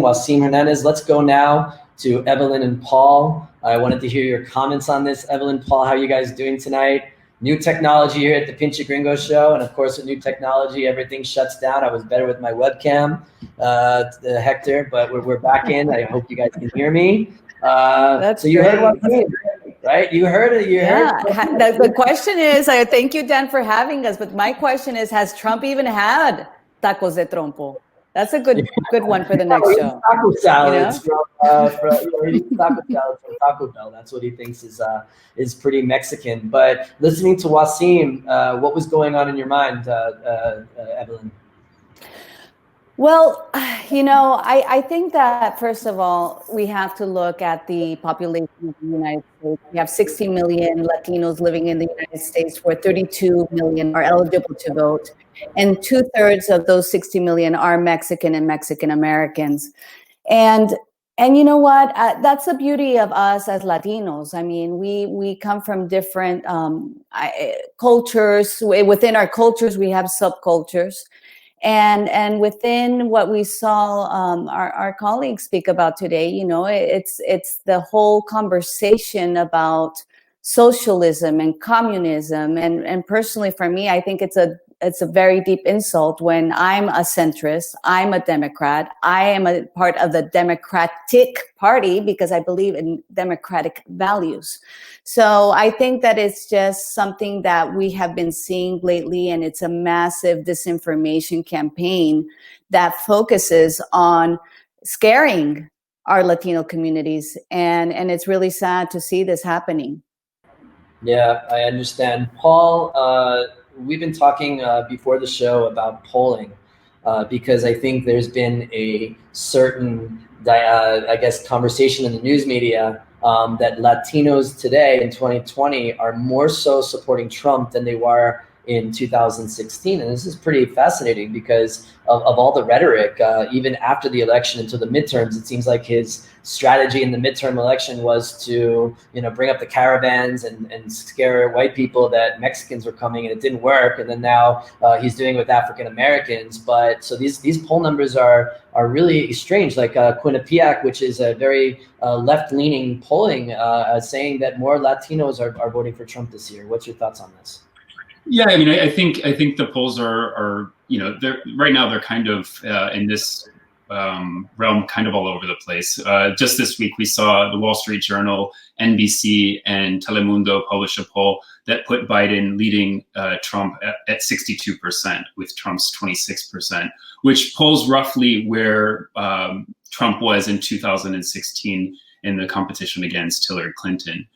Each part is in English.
Wasim Hernandez. Let's go now to Evelyn and Paul. I wanted to hear your comments on this. Evelyn, Paul, how are you guys doing tonight? New technology here at the Pinche Gringo Show. And of course, with new technology, everything shuts down. I was better with my webcam, Hector, but we're back in. I hope you guys can hear me. That's so you great. heard what I mean, right? You heard it. Heard. The question is, thank you, Dan, for having us. But my question is, has Trump even had tacos de trompo? That's a good one for the next show. Taco salads from Taco Bell. That's what he thinks is pretty Mexican. But listening to Wasim, what was going on in your mind, Evelyn? Well, I think that, first of all, we have to look at the population of the United States. We have 60 million Latinos living in the United States, where 32 million are eligible to vote. And 2/3 of those 60 million are Mexican and Mexican Americans. And you know what? That's the beauty of us as Latinos. I mean, we come from different cultures. Within our cultures, we have subcultures. And within what we saw our colleagues speak about today, it's the whole conversation about socialism and communism. And personally, for me, I think it's a very deep insult when I'm a centrist, I'm a Democrat, I am a part of the Democratic Party because I believe in democratic values. So I think that it's just something that we have been seeing lately, and it's a massive disinformation campaign that focuses on scaring our Latino communities. And it's really sad to see this happening. Yeah, I understand. Paul, we've been talking before the show about polling because I think there's been a certain, conversation in the news media that Latinos today in 2020 are more so supporting Trump than they were in 2016. And this is pretty fascinating because of all the rhetoric, even after the election until the midterms. It seems like his strategy in the midterm election was to, bring up the caravans and scare white people that Mexicans were coming, and it didn't work. And then now he's doing it with African Americans. But so these poll numbers are really strange. Like Quinnipiac, which is a very left-leaning polling, saying that more Latinos are voting for Trump this year. What's your thoughts on this? Yeah, I mean, I think the polls are they're right now they're kind of in this realm kind of all over the place. Just this week, we saw the Wall Street Journal, NBC, and Telemundo publish a poll that put Biden leading Trump at 62%, with Trump's 26%, which polls roughly where Trump was in 2016 in the competition against Hillary Clinton.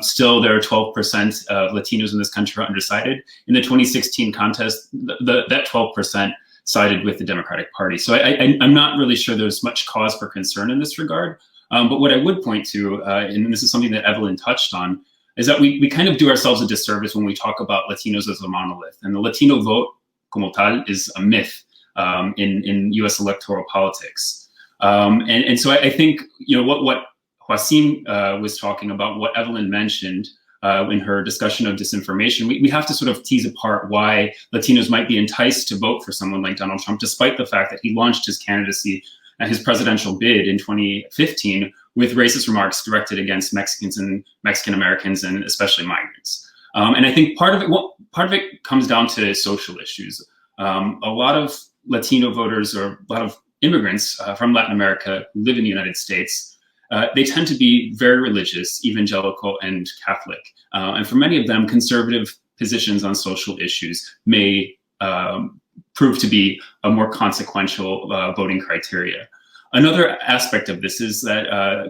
Still, there are 12% of Latinos in this country are undecided. In the 2016 contest, that 12% sided with the Democratic Party. So I'm not really sure there's much cause for concern in this regard. But what I would point to, and this is something that Evelyn touched on, is that we kind of do ourselves a disservice when we talk about Latinos as a monolith. And the Latino vote, como tal, is a myth in U.S. electoral politics. And so I think, what Wasim was talking about, what Evelyn mentioned in her discussion of disinformation, we have to sort of tease apart why Latinos might be enticed to vote for someone like Donald Trump, despite the fact that he launched his candidacy and his presidential bid in 2015 with racist remarks directed against Mexicans and Mexican Americans, and especially migrants. And I think part of it comes down to social issues. A lot of Latino voters, or a lot of immigrants from Latin America who live in the United States, they tend to be very religious, evangelical, and Catholic. And for many of them, conservative positions on social issues may prove to be a more consequential voting criteria. Another aspect of this is that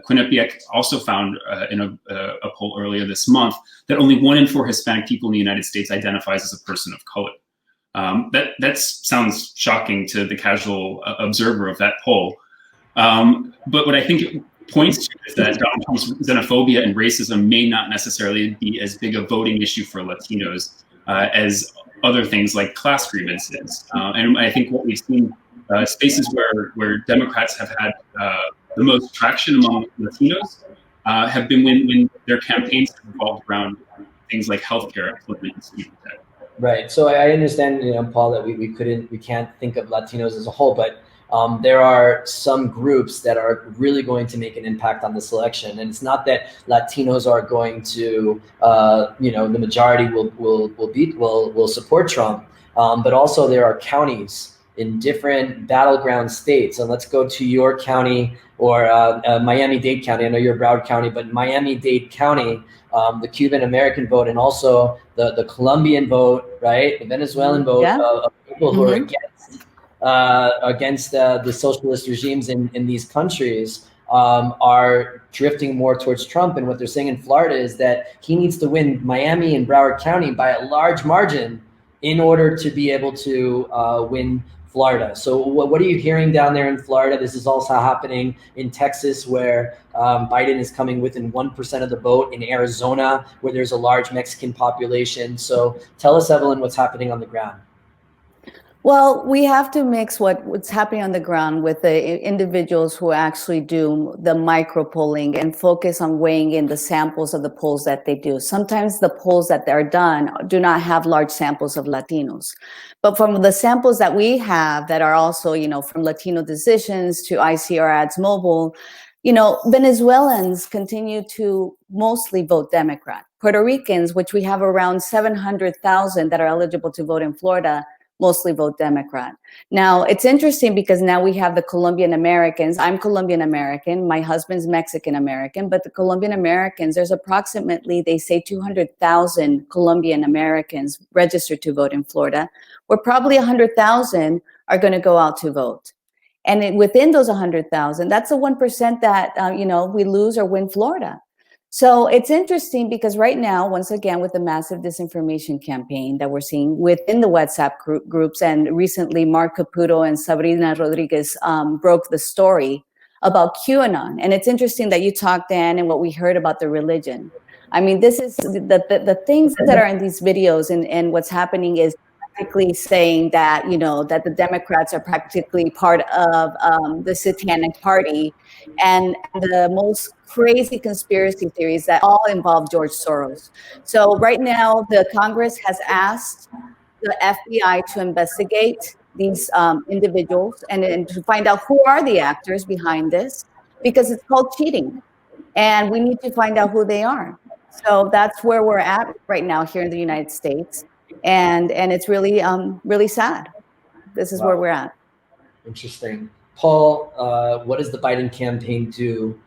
Quinnipiac also found in a poll earlier this month that only 1 in 4 Hispanic people in the United States identifies as a person of color. That sounds shocking to the casual observer of that poll. But what I think it points to is that Donald Trump's xenophobia and racism may not necessarily be as big a voting issue for Latinos as other things like class grievances. And I think what we've seen, spaces where Democrats have had the most traction among Latinos have been when their campaigns have revolved around things like healthcare, employment, and student debt. Right. So I understand, Paul, that we can't think of Latinos as a whole, but there are some groups that are really going to make an impact on this election. And it's not that Latinos are going to, the majority will support Trump, but also there are counties in different battleground states. And let's go to your county or Miami-Dade County. I know you're Broward County, but Miami-Dade County, the Cuban-American vote, and also the Colombian vote, right? The Venezuelan vote of people who are against the socialist regimes in these countries are drifting more towards Trump. And what they're saying in Florida is that he needs to win Miami and Broward County by a large margin in order to be able to win Florida. So what are you hearing down there in Florida? This is also happening in Texas, where Biden is coming within 1% of the vote, in Arizona, where there's a large Mexican population. So tell us, Evelyn, what's happening on the ground. Well, we have to mix what's happening on the ground with the individuals who actually do the micro polling and focus on weighing in the samples of the polls that they do. Sometimes the polls that are done do not have large samples of Latinos. But from the samples that we have that are also, from Latino Decisions to ICR Ads Mobile, Venezuelans continue to mostly vote Democrat. Puerto Ricans, which we have around 700,000 that are eligible to vote in Florida, mostly vote Democrat. Now, it's interesting because now we have the Colombian Americans. I'm Colombian American. My husband's Mexican American. But the Colombian Americans, there's approximately, they say, 200,000 Colombian Americans registered to vote in Florida, where probably 100,000 are going to go out to vote. And within those 100,000, that's the 1% that, we lose or win Florida. So it's interesting because right now, once again, with the massive disinformation campaign that we're seeing within the WhatsApp groups, and recently Mark Caputo and Sabrina Rodriguez broke the story about QAnon. And it's interesting that you talked, Dan, and what we heard about the religion. I mean, this is the things that are in these videos, and what's happening is practically saying that, that the Democrats are practically part of the Satanic Party, and the most crazy conspiracy theories that all involve George Soros. So right now, the Congress has asked the FBI to investigate these individuals and to find out who are the actors behind this, because it's called cheating, and we need to find out who they are. So that's where we're at right now here in the United States. And it's really, really sad. This is where we're at. Interesting. Paul, what does the Biden campaign do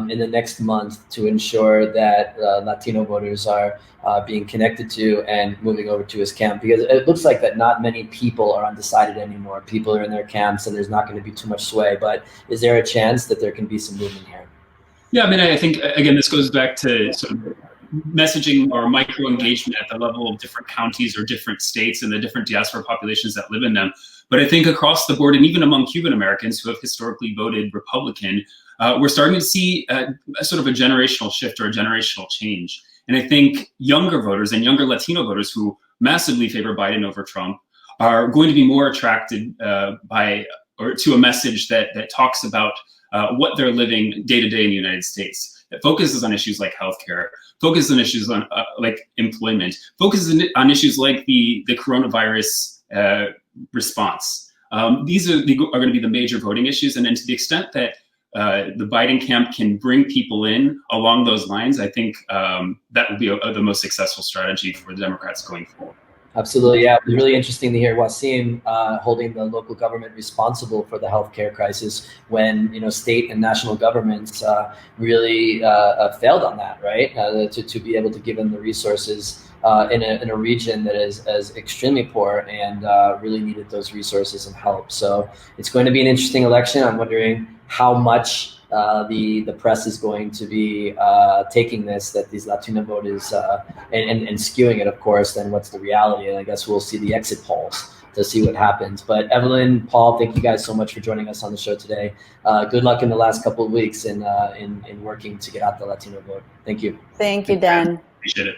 in the next month to ensure that Latino voters are being connected to and moving over to his camp? Because it looks like that not many people are undecided anymore. People are in their camps and there's not going to be too much sway. But is there a chance that there can be some movement here? Yeah, I mean, I think, again, this goes back to sort of messaging or micro engagement at the level of different counties or different states and the different diaspora populations that live in them. But I think across the board, and even among Cuban Americans who have historically voted Republican, we're starting to see a sort of a generational shift or a generational change. And I think younger voters and younger Latino voters who massively favor Biden over Trump are going to be more attracted to a message that talks about what they're living day to day in the United States. That focuses on issues like healthcare, focuses on issues on like employment, focuses on issues like the coronavirus response. These are going to be the major voting issues, and then to the extent that the Biden camp can bring people in along those lines, I think that will be the most successful strategy for the Democrats going forward. Absolutely, yeah. It was really interesting to hear Wasim holding the local government responsible for the healthcare crisis when state and national governments really failed on that, right? To be able to give them the resources in a region that is extremely poor and really needed those resources and help. So it's going to be an interesting election. I'm wondering how much the press is going to be taking these Latino voters and skewing it, of course. Then what's the reality? And I guess we'll see the exit polls to see what happens. But Evelyn, Paul, thank you guys so much for joining us on the show today. Good luck in the last couple of weeks in working to get out the Latino vote. Thank you. Thank you, Dan. Appreciate it.